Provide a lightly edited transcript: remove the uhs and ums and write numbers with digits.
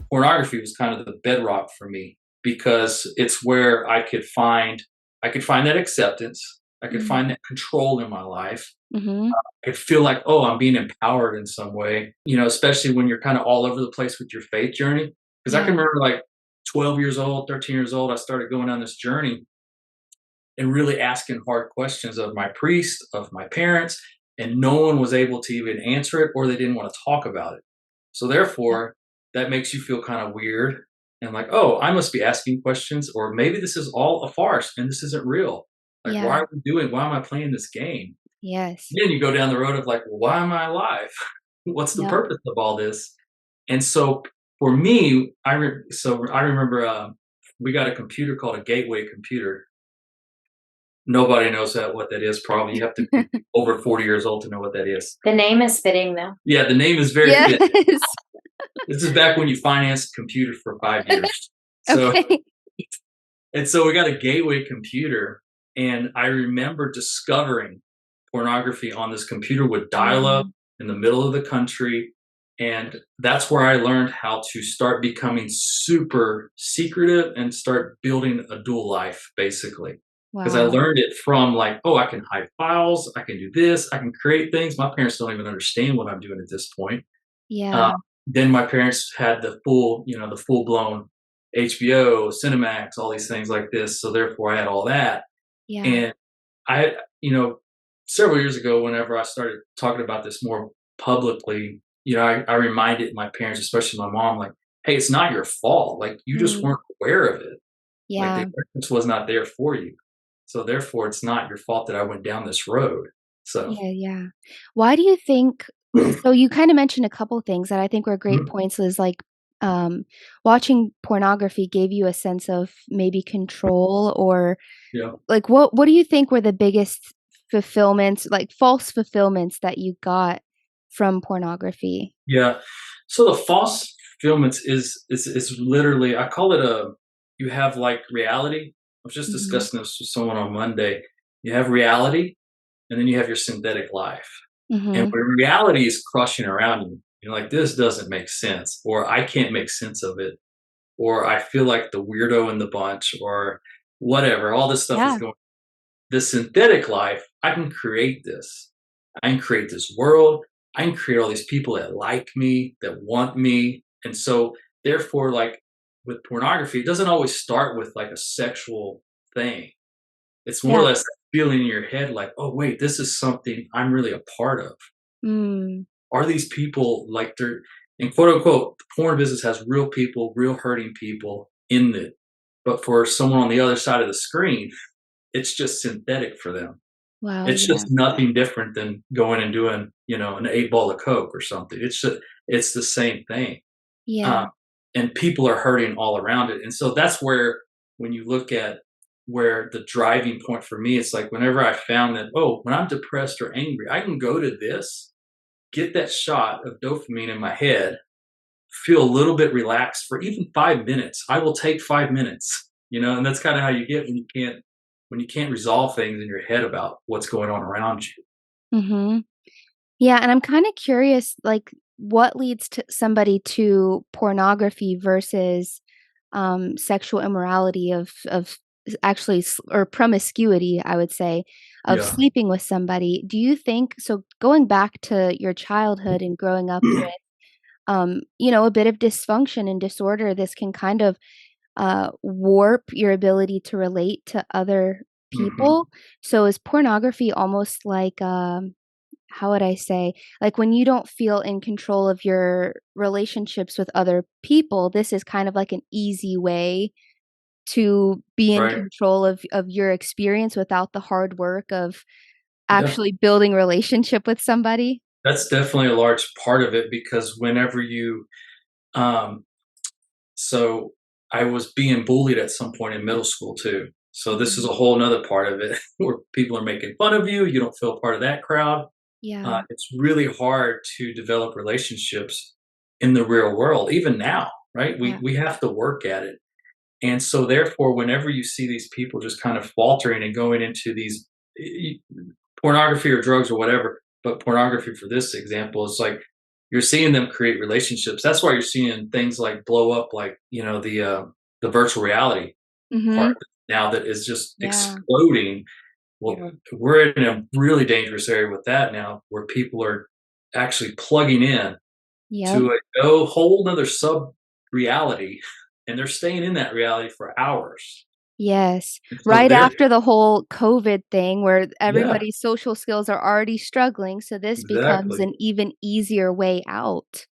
pornography was kind of the bedrock for me because it's where I could find that acceptance. I could Mm. find that control in my life. Mhm. I could feel like, oh, I'm being empowered in some way, especially when you're kind of all over the place with your faith journey. Because I Yeah. can remember like 12 years old, 13 years old, I started going on this journey and really asking hard questions of my priest, of my parents, and no one was able to even answer it or they didn't want to talk about it. So Yeah. therefore, that makes you feel kind of weird and like, oh, I must be asking questions, or maybe this is all a farce and this isn't real. Like, Yeah. why am I playing this game? Yes. Then you go down the road of like, well, why am I alive? What's the Yep. purpose of all this? And so for me, I remember we got a computer called a gateway computer. Nobody knows what that is. Probably you have to be over 40 years old to know what that is. The name is fitting, though. Yeah, the name is very fit. Yes. This is back when you financed computers for 5 years. So Okay. so we got a gateway computer, and I remember discovering pornography on this computer with dial-up Mm. in the middle of the country, and that's where I learned how to start becoming super secretive and start building a dual life, basically. Because I Wow. learned it from like, oh, I can hide files, I can do this, I can create things. My parents don't even understand what I'm doing at this point. Uh, Yeah. then my parents had the full blown HBO, Cinemax, all these things like this. So therefore, I had all that. Yeah. And I, you know, several years ago, whenever I started talking about this more publicly, I reminded my parents, especially my mom, like, hey, it's not your fault. Like, you just Mm. weren't aware of it. Like, the Yeah. awareness was not there for you. So therefore, it's not your fault that I went down this road. So, Yeah, yeah. Why do you think so you kinda mentioned a couple things that I think were great mhm, points was, like, watching pornography gave you a sense of maybe control or, yeah. like, what do you think were the biggest fulfillments, like, false fulfillments that you got from pornography? Yeah. So the false fulfillments is literally, I call it a, you have like reality. I was just Mhm. discussing this with someone on Monday. You have reality, and then you have your synthetic life. And Mhm. when reality is crushing around you, you're like, this doesn't make sense, or I can't make sense of it, or I feel like the weirdo in the bunch, or whatever. All this stuff is Yeah. going. The synthetic life, I can create this. I can create this world. I can create all these people that like me, that want me. And so, therefore, like with pornography, it doesn't always start with like a sexual thing. It's more or Yeah. less feeling in your head like, oh, wait, this is something I'm really a part of. Mm. Are these people like they're, and quote unquote, the porn business has real people, real hurting people in it. But for someone on the other side of the screen, it's just synthetic for them. Wow, It's yeah. just nothing different than going and doing, an 8 ball of coke or something. It's the same thing. Yeah. Uh, and people are hurting all around it. And so that's where when you look at where the driving point for me, it's like whenever I found that, oh, when I'm depressed or angry, I can go to this, get that shot of dopamine in my head, feel a little bit relaxed for even 5 minutes. I will take 5 minutes, and that's kinda how you get when you can't resolve things in your head about what's going on around you. Mhm. Yeah, and I'm kinda curious, like, what leads to somebody to pornography versus, sexual immorality of actually or promiscuity, I would say, of Yeah. sleeping with somebody. Do you think so going back to your childhood and growing up with, a bit of dysfunction and disorder, this can kind of, warp your ability to relate to other Mhm. people. So is pornography almost like, how would I say? Like, when you don't feel in control of your relationships with other people, this is kind of like an easy way to be in Right. control of your experience without the hard work of Yeah. actually building relationship with somebody. That's definitely a large part of it because whenever um so I was being bullied at some point in middle school too. So this is Mhm. a whole 'nother part of it where people are making fun of you, you don't feel part of that crowd. Yeah. It's really hard to develop relationships in the real world, even now, right? We Yeah. we have to work at it. And so therefore, whenever you see these people just kind of faltering and going into these pornography or drugs or whatever, but pornography for this example is like you're seeing them create relationships. That's why you're seeing things like blow up, like the virtual reality part Mhm. now that is just Yeah. exploding. Well, we're in a really dangerous area with that now, where people are actually plugging in Yep. to a whole nother sub reality, and they're staying in that reality for hours. Yes. And so Right they're after the whole COVID thing where yeah, everybody's social skills are already struggling, so this becomes exactly. an even easier way out.